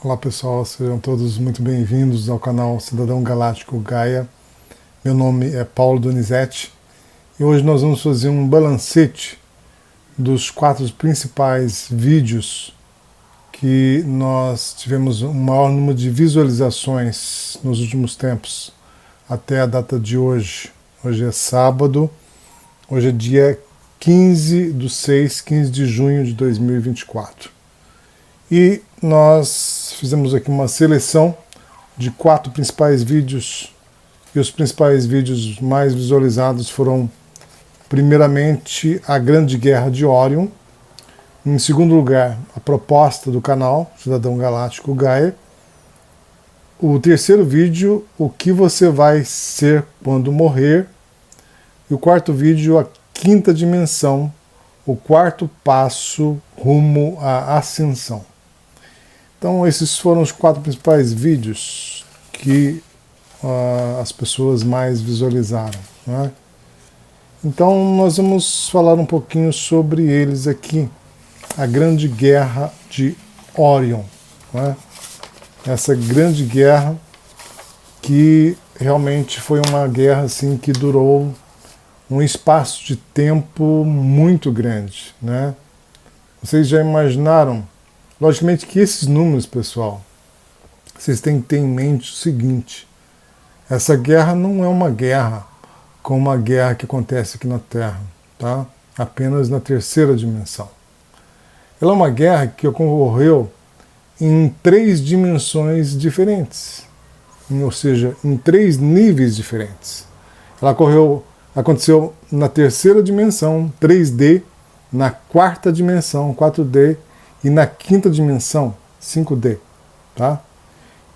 Olá pessoal, sejam todos muito bem-vindos ao canal Cidadão Galáctico Gaia. Meu nome é Paulo Donizete e hoje nós vamos fazer um balancete dos 4 principais vídeos que nós tivemos um maior número de visualizações nos últimos tempos, até a data de hoje. Hoje é sábado, hoje é dia 15 de junho de 2024. E nós fizemos aqui uma seleção de 4 principais vídeos, e os principais vídeos mais visualizados foram, primeiramente, a Grande Guerra de Orion, em segundo lugar, a proposta do canal Cidadão Galáctico Gaia, o terceiro vídeo, o que você vai ser quando morrer, e o quarto vídeo, a quinta dimensão, o quarto passo rumo à ascensão. Então esses foram os 4 principais vídeos que as pessoas mais visualizaram, né? Então nós vamos falar um pouquinho sobre eles aqui. A Grande Guerra de Orion, né? Essa grande guerra que realmente foi uma guerra assim, que durou um espaço de tempo muito grande, né? Vocês já imaginaram? Logicamente que esses números, pessoal, vocês têm que ter em mente o seguinte: essa guerra não é uma guerra como a guerra que acontece aqui na Terra, tá? Apenas na terceira dimensão. Ela é uma guerra que ocorreu em 3 dimensões diferentes, ou seja, em 3 níveis diferentes. Ela aconteceu na terceira dimensão, 3D, na quarta dimensão, 4D, e na quinta dimensão, 5D. Tá?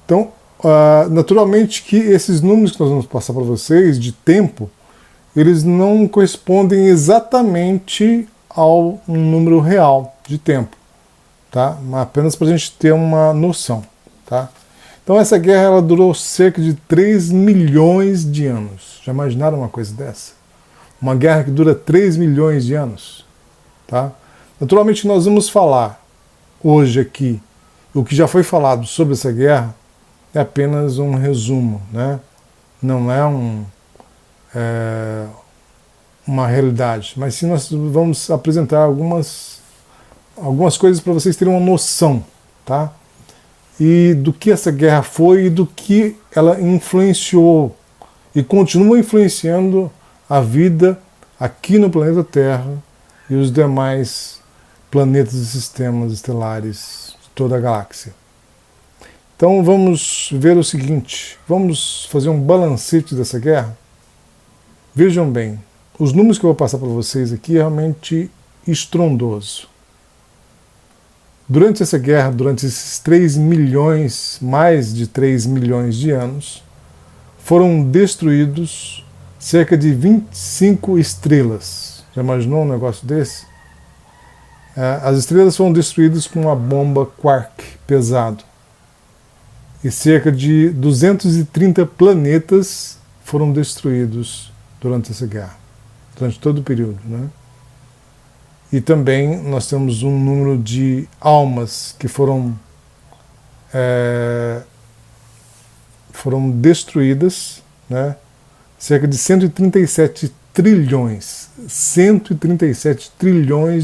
Então, naturalmente que esses números que nós vamos passar para vocês, de tempo, eles não correspondem exatamente ao número real de tempo. Tá? Apenas para a gente ter uma noção. Tá? Então essa guerra ela durou cerca de 3 milhões de anos. Já imaginaram uma coisa dessa? Uma guerra que dura 3 milhões de anos. Tá? Naturalmente nós vamos falar hoje aqui, o que já foi falado sobre essa guerra é apenas um resumo, né? Não é uma realidade, mas sim nós vamos apresentar algumas coisas para vocês terem uma noção, tá? E do que essa guerra foi e do que ela influenciou e continua influenciando a vida aqui no planeta Terra e os demais planetas e sistemas estelares de toda a galáxia. Então vamos ver o seguinte, vamos fazer um balancete dessa guerra. Vejam bem, os números que eu vou passar para vocês aqui é realmente estrondoso. Durante essa guerra, durante esses 3 milhões, mais de 3 milhões de anos, foram destruídos cerca de 25 estrelas. Já imaginou um negócio desse? As estrelas foram destruídas com uma bomba quark pesado. E cerca de 230 planetas foram destruídos durante essa guerra, durante todo o período, né? E também nós temos um número de almas que foram destruídas, né? Cerca de 137 trilhões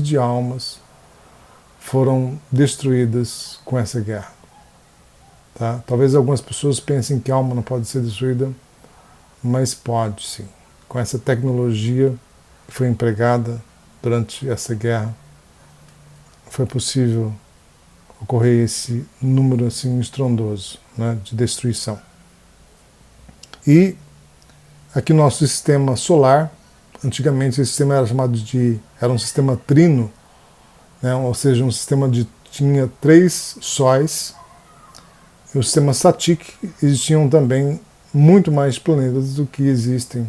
de almas foram destruídas com essa guerra. Tá? Talvez algumas pessoas pensem que a alma não pode ser destruída, mas pode sim. Com essa tecnologia que foi empregada durante essa guerra, foi possível ocorrer esse número assim estrondoso, né, de destruição. E aqui no nosso sistema solar, antigamente esse sistema era um sistema trino, né, ou seja, um sistema tinha 3 sóis, e o sistema Satik existiam também muito mais planetas do que existem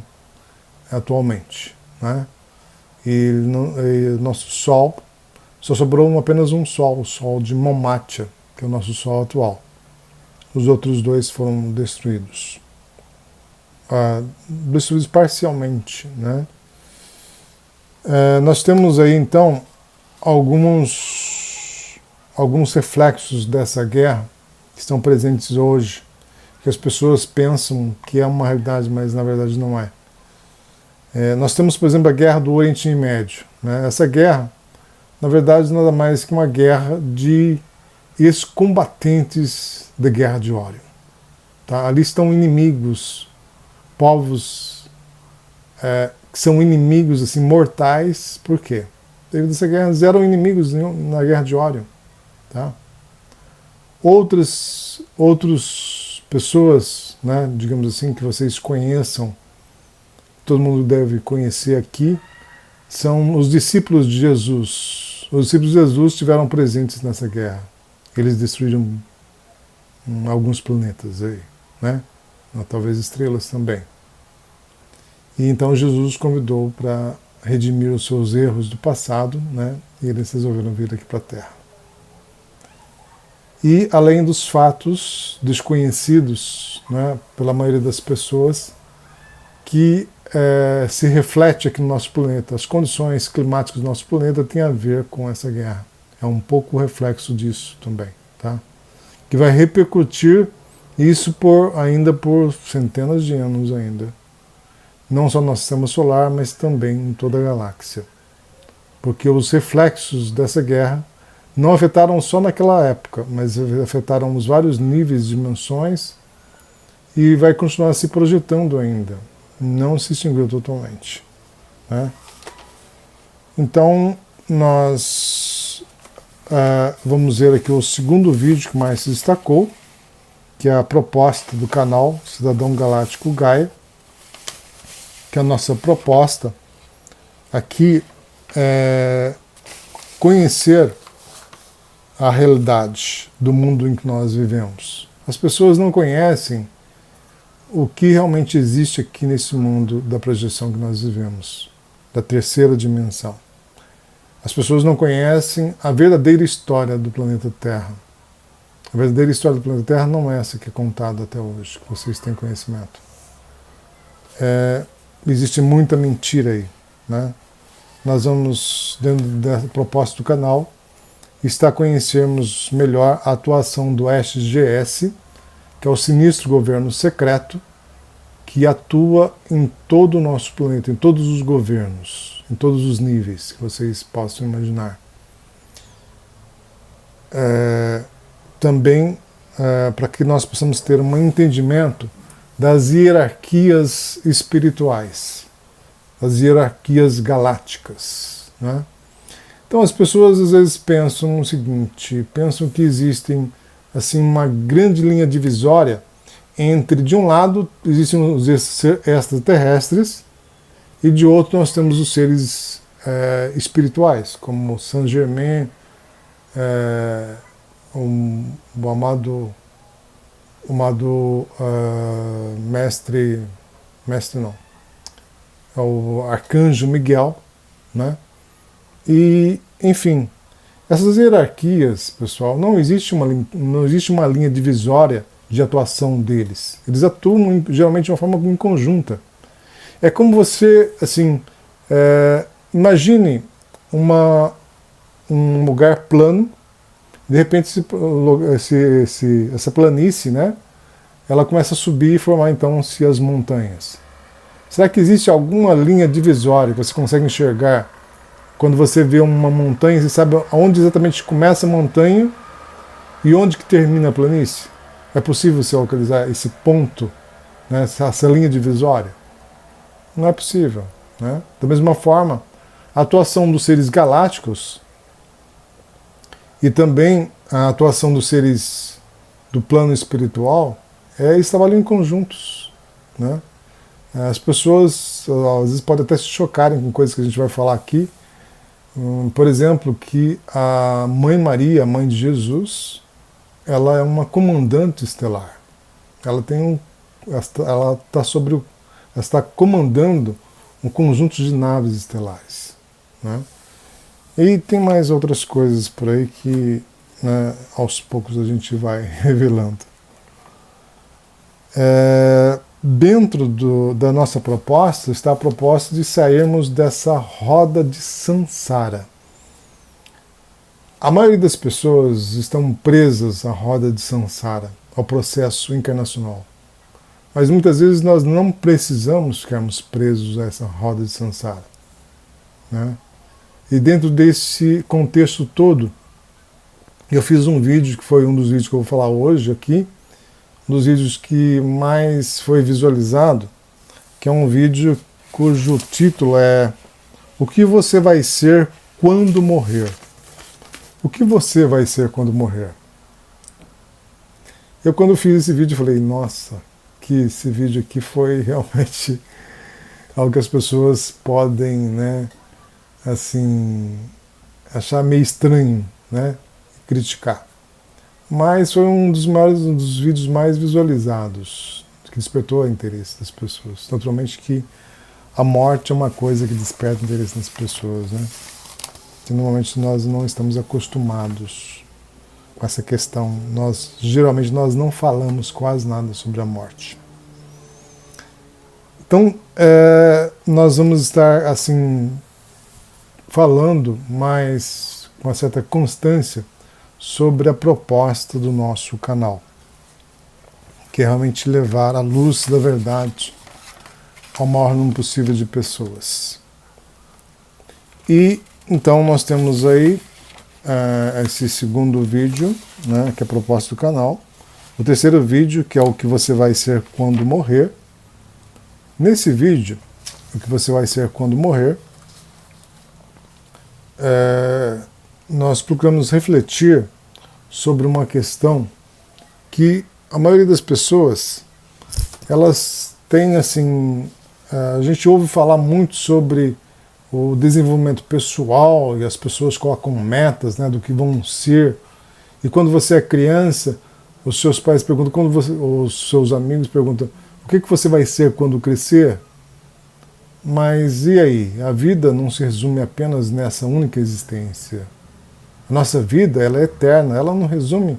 atualmente, né? E nosso Sol, só sobrou apenas um Sol, o Sol de Momatia, que é o nosso Sol atual. Os outros 2 foram destruídos. Destruídos parcialmente, né? Nós temos aí então alguns reflexos dessa guerra que estão presentes hoje, que as pessoas pensam que é uma realidade, mas na verdade não é. Nós temos, por exemplo, a guerra do Oriente Médio, né? Essa guerra, na verdade, nada mais que uma guerra de ex-combatentes da Guerra de Órion. Tá? Ali estão inimigos, povos que são inimigos assim, mortais. Por quê? Devido a essa guerra, eles eram inimigos na Guerra de Órion. Tá? Outras pessoas, né, digamos assim, que vocês conheçam, todo mundo deve conhecer aqui, são os discípulos de Jesus. Os discípulos de Jesus estiveram presentes nessa guerra. Eles destruíram alguns planetas aí, né? Talvez estrelas também. E então Jesus os convidou para redimir os seus erros do passado, né? E eles resolveram vir aqui para a Terra. E além dos fatos desconhecidos, né, pela maioria das pessoas, que se reflete aqui no nosso planeta, as condições climáticas do nosso planeta têm a ver com essa guerra. É um pouco o reflexo disso também, tá? Que vai repercutir isso ainda por centenas de anos ainda. Não só no nosso sistema solar, mas também em toda a galáxia. Porque os reflexos dessa guerra não afetaram só naquela época, mas afetaram os vários níveis, dimensões, e vai continuar se projetando ainda. Não se extinguiu totalmente, né? Então, nós vamos ver aqui o segundo vídeo que mais se destacou, que é a proposta do canal Cidadão Galáctico Gaia, que a nossa proposta aqui é conhecer a realidade do mundo em que nós vivemos. As pessoas não conhecem o que realmente existe aqui nesse mundo da projeção que nós vivemos, da terceira dimensão. As pessoas não conhecem a verdadeira história do planeta Terra. A verdadeira história do planeta Terra não é essa que é contada até hoje, que vocês têm conhecimento. Existe muita mentira aí, né? Nós vamos, dentro da proposta do canal, está conhecermos melhor a atuação do SGS, que é o sinistro governo secreto, que atua em todo o nosso planeta, em todos os governos, em todos os níveis que vocês possam imaginar. Também para que nós possamos ter um entendimento das hierarquias espirituais, das hierarquias galácticas, né? Então as pessoas às vezes pensam no seguinte, pensam que existem assim uma grande linha divisória entre, de um lado, existem os extraterrestres e de outro nós temos os seres espirituais, como Saint Germain, o amado mestre não, é o Arcanjo Miguel, né? E, enfim, essas hierarquias, pessoal, não existe uma linha divisória de atuação deles. Eles atuam geralmente de uma forma em conjunta. É como você, assim, imagine um lugar plano, de repente essa planície, né, ela começa a subir e formar então-se as montanhas. Será que existe alguma linha divisória que você consegue enxergar? Quando você vê uma montanha, você sabe onde exatamente começa a montanha e onde que termina a planície? É possível você localizar esse ponto, né, essa linha divisória? Não é possível, né? Da mesma forma, a atuação dos seres galácticos e também a atuação dos seres do plano espiritual eles trabalham em conjuntos, né? As pessoas às vezes podem até se chocarem com coisas que a gente vai falar aqui. Por exemplo, que a Mãe Maria, a Mãe de Jesus, ela é uma comandante estelar. Ela está comandando um conjunto de naves estelares, né? E tem mais outras coisas por aí que, né, aos poucos a gente vai revelando. Dentro da nossa proposta está a proposta de sairmos dessa roda de samsara. A maioria das pessoas estão presas à roda de samsara, ao processo encarnacional. Mas muitas vezes nós não precisamos ficarmos presos a essa roda de samsara, né? E dentro desse contexto todo, eu fiz um vídeo, que foi um dos vídeos que eu vou falar hoje aqui, um dos vídeos que mais foi visualizado, que é um vídeo cujo título é O que você vai ser quando morrer? O que você vai ser quando morrer? Eu, quando fiz esse vídeo, falei, nossa, que esse vídeo aqui foi realmente algo que as pessoas podem, né, assim, achar meio estranho, né, criticar. Mas foi um dos vídeos mais visualizados, que despertou o interesse das pessoas. Naturalmente que a morte é uma coisa que desperta o interesse das pessoas, né? E normalmente nós não estamos acostumados com essa questão. Geralmente nós não falamos quase nada sobre a morte. Então, nós vamos estar assim falando mais com uma certa constância sobre a proposta do nosso canal, que é realmente levar a luz da verdade ao maior número possível de pessoas. E então nós temos aí esse segundo vídeo, né, que é a proposta do canal. O terceiro vídeo, que é o que você vai ser quando morrer. Nesse vídeo, o que você vai ser quando morrer, nós procuramos refletir sobre uma questão que a maioria das pessoas, elas têm assim, a gente ouve falar muito sobre o desenvolvimento pessoal e as pessoas colocam metas, né, do que vão ser. E quando você é criança, os seus pais perguntam, os seus amigos perguntam, o que você vai ser quando crescer? Mas e aí? A vida não se resume apenas nessa única existência. A nossa vida, ela é eterna, ela não resume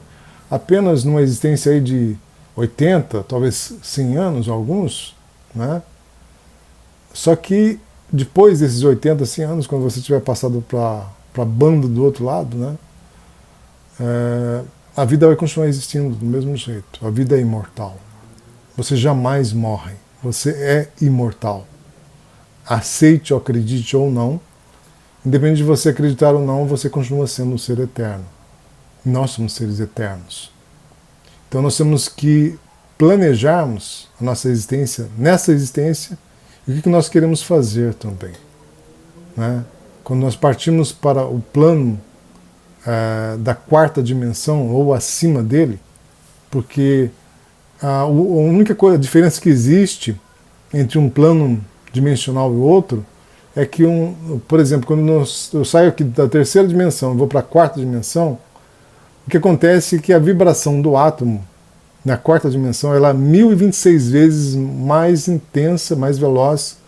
apenas numa existência aí de 80, talvez 100 anos, alguns, né? Só que depois desses 80, 100 anos, quando você tiver passado para a banda do outro lado, né? A vida vai continuar existindo do mesmo jeito. A vida é imortal. Você jamais morre. Você é imortal. Aceite ou acredite ou não, independente de você acreditar ou não, você continua sendo um ser eterno. Nós somos seres eternos. Então nós temos que planejarmos a nossa existência, nessa existência, e o que nós queremos fazer também, né? Quando nós partimos para o plano da quarta dimensão ou acima dele, porque a única coisa, a diferença que existe entre um plano dimensional e outro é que, por exemplo, quando eu saio aqui da terceira dimensão e vou para a quarta dimensão, o que acontece é que a vibração do átomo na quarta dimensão ela é 1026 vezes mais intensa, mais veloz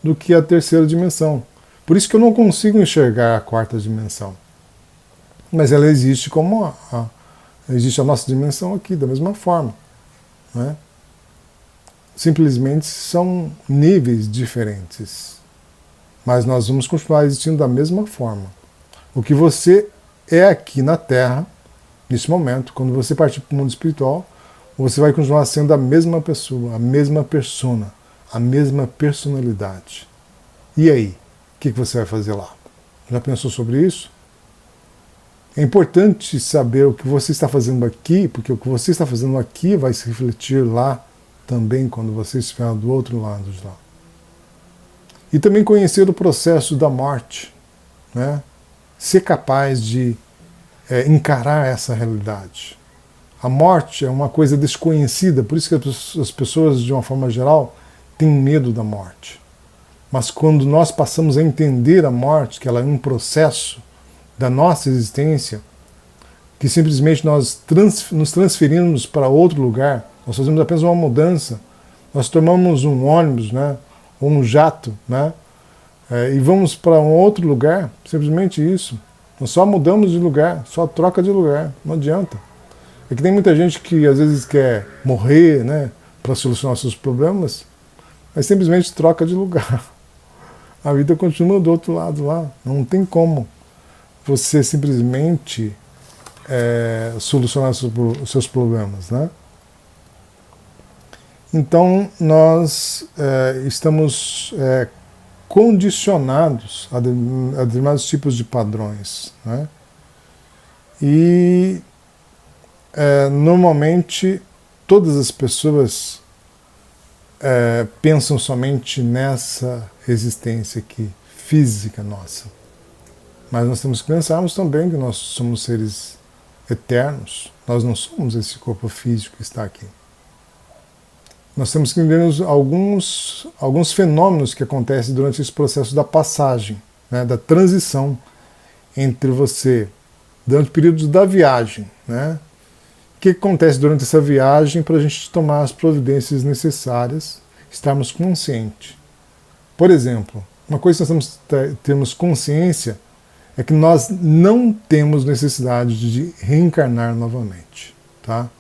do que a terceira dimensão. Por isso que eu não consigo enxergar a quarta dimensão. Mas ela existe como existe a nossa dimensão aqui, da mesma forma, né? Simplesmente são níveis diferentes. Mas nós vamos continuar existindo da mesma forma. O que você é aqui na Terra, nesse momento, quando você partir para o mundo espiritual, você vai continuar sendo a mesma pessoa, a mesma persona, a mesma personalidade. E aí? O que você vai fazer lá? Já pensou sobre isso? É importante saber o que você está fazendo aqui, porque o que você está fazendo aqui vai se refletir lá também quando você estiver do outro lado de lá. E também conhecer o processo da morte, né? Ser capaz de encarar essa realidade. A morte é uma coisa desconhecida, por isso que as pessoas, de uma forma geral, têm medo da morte. Mas quando nós passamos a entender a morte, que ela é um processo da nossa existência, que simplesmente nós nos transferimos para outro lugar, nós fazemos apenas uma mudança, nós tomamos um ônibus, né, ou um jato, né, e vamos para um outro lugar, simplesmente isso. Nós só mudamos de lugar, só troca de lugar, não adianta. É que tem muita gente que às vezes quer morrer, né, para solucionar seus problemas, mas simplesmente troca de lugar. A vida continua do outro lado lá, não tem como você simplesmente solucionar os seus problemas, né? Então, nós estamos condicionados a determinados tipos de padrões, né? E normalmente todas as pessoas pensam somente nessa existência aqui, física nossa. Mas nós temos que pensarmos também que nós somos seres eternos. Nós não somos esse corpo físico que está aqui. Nós temos que entender alguns fenômenos que acontecem durante esse processo da passagem, né, da transição entre você, durante o período da viagem, né? O que acontece durante essa viagem para a gente tomar as providências necessárias, estarmos conscientes. Por exemplo, uma coisa que nós temos consciência é que nós não temos necessidade de reencarnar novamente, tá?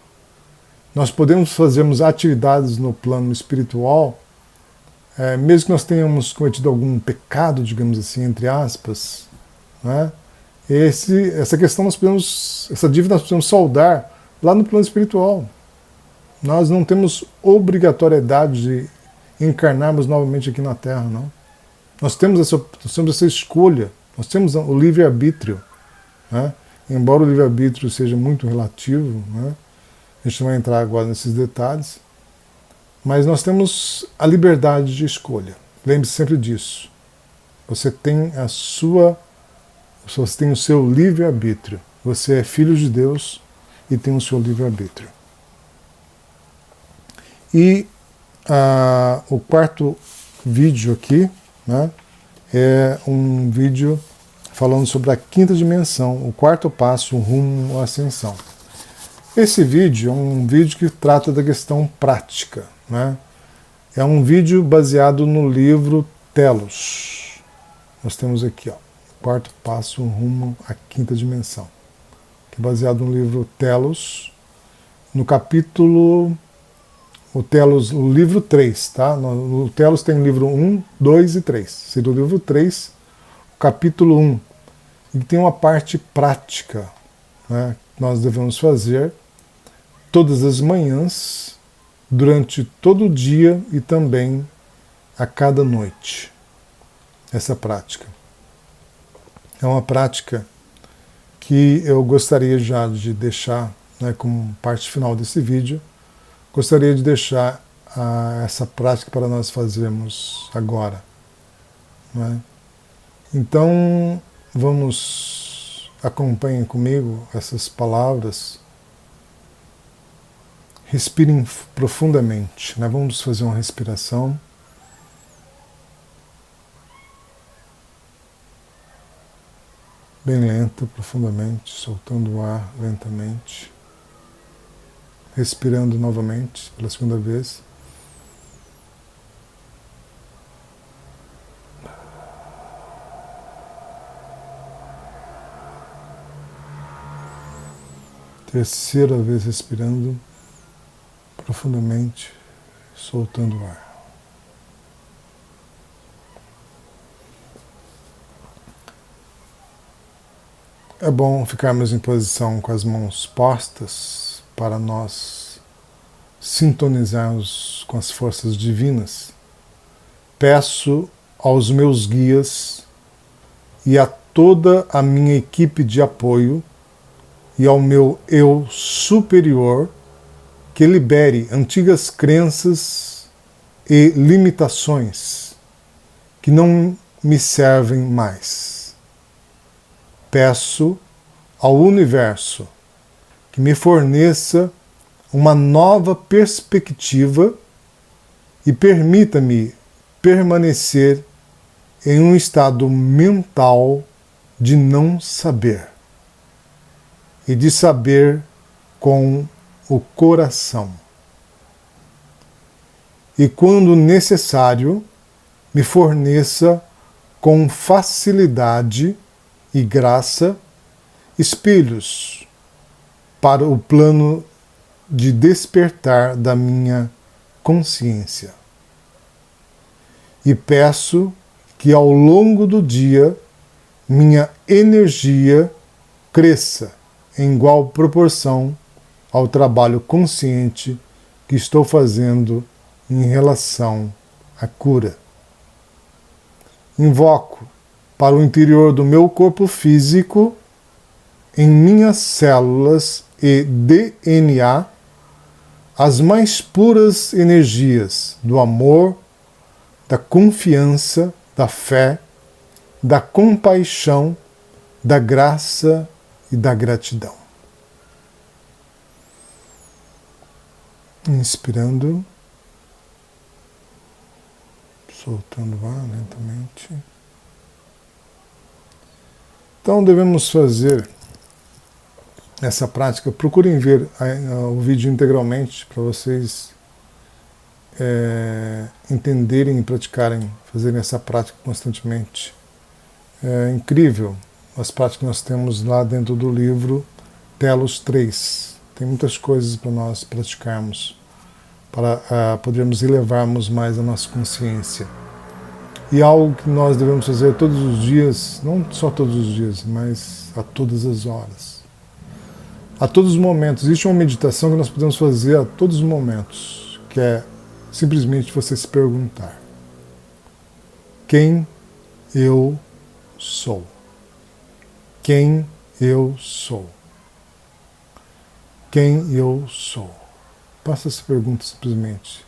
Nós podemos fazermos atividades no plano espiritual, mesmo que nós tenhamos cometido algum pecado, digamos assim, entre aspas, né? Essa questão essa dívida nós podemos saldar lá no plano espiritual. Nós não temos obrigatoriedade de encarnarmos novamente aqui na Terra, não. Nós temos essa escolha, nós temos o livre-arbítrio, né? Embora o livre-arbítrio seja muito relativo, né? A gente não vai entrar agora nesses detalhes, mas nós temos a liberdade de escolha. Lembre-se sempre disso. Você tem você tem o seu livre-arbítrio. Você é filho de Deus e tem o seu livre-arbítrio. E o quarto vídeo aqui, né, é um vídeo falando sobre a quinta dimensão, o quarto passo rumo à ascensão. Esse vídeo é um vídeo que trata da questão prática, né? É um vídeo baseado no livro Telos. Nós temos aqui, ó, o quarto passo rumo à quinta dimensão, que é baseado no livro Telos, no capítulo o livro 3, tá? No Telos tem o livro 1, 2 e 3. Seria o livro 3, o capítulo 1. E tem uma parte prática, né, que nós devemos fazer todas as manhãs, durante todo o dia e também a cada noite. Essa prática. É uma prática que eu gostaria já de deixar, né, como parte final desse vídeo. Gostaria de deixar essa prática para nós fazermos agora, né? Então, acompanhem comigo essas palavras. Respirem profundamente, né? Vamos fazer uma respiração. Bem lenta, profundamente, soltando o ar lentamente. Respirando novamente pela segunda vez. Terceira vez respirando profundamente, soltando o ar. É bom ficarmos em posição com as mãos postas para nós sintonizarmos com as forças divinas. Peço aos meus guias e a toda a minha equipe de apoio e ao meu eu superior que libere antigas crenças e limitações que não me servem mais. Peço ao universo que me forneça uma nova perspectiva e permita-me permanecer em um estado mental de não saber e de saber com o coração. E quando necessário, me forneça com facilidade e graça espelhos para o plano de despertar da minha consciência. E peço que ao longo do dia minha energia cresça em igual proporção ao trabalho consciente que estou fazendo em relação à cura. Invoco para o interior do meu corpo físico, em minhas células e DNA, as mais puras energias do amor, da confiança, da fé, da compaixão, da graça e da gratidão. Inspirando, soltando o ar lentamente. Então devemos fazer essa prática. Procurem ver o vídeo integralmente para vocês entenderem e praticarem, fazerem essa prática constantemente. É incrível as práticas que nós temos lá dentro do livro Telos 3. Tem muitas coisas para nós praticarmos, para podermos elevarmos mais a nossa consciência. E algo que nós devemos fazer todos os dias, não só todos os dias, mas a todas as horas. A todos os momentos. Existe uma meditação que nós podemos fazer a todos os momentos, que é simplesmente você se perguntar: quem eu sou? Quem eu sou? Quem eu sou? Faça essa pergunta simplesmente.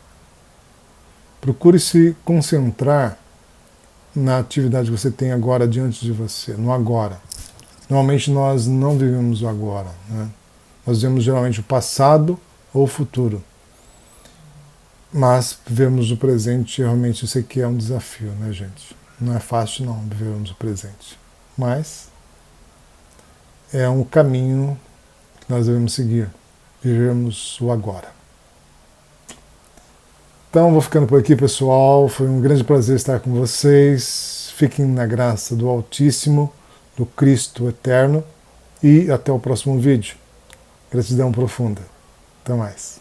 Procure se concentrar na atividade que você tem agora diante de você, no agora. Normalmente nós não vivemos o agora, né? Nós vivemos geralmente o passado ou o futuro. Mas vivemos o presente, realmente isso aqui é um desafio, né, gente? Não é fácil não vivermos o presente. Mas é um caminho que nós devemos seguir. Vivermos o agora. Então, vou ficando por aqui, pessoal. Foi um grande prazer estar com vocês. Fiquem na graça do Altíssimo, do Cristo Eterno. E até o próximo vídeo. Gratidão profunda. Até mais.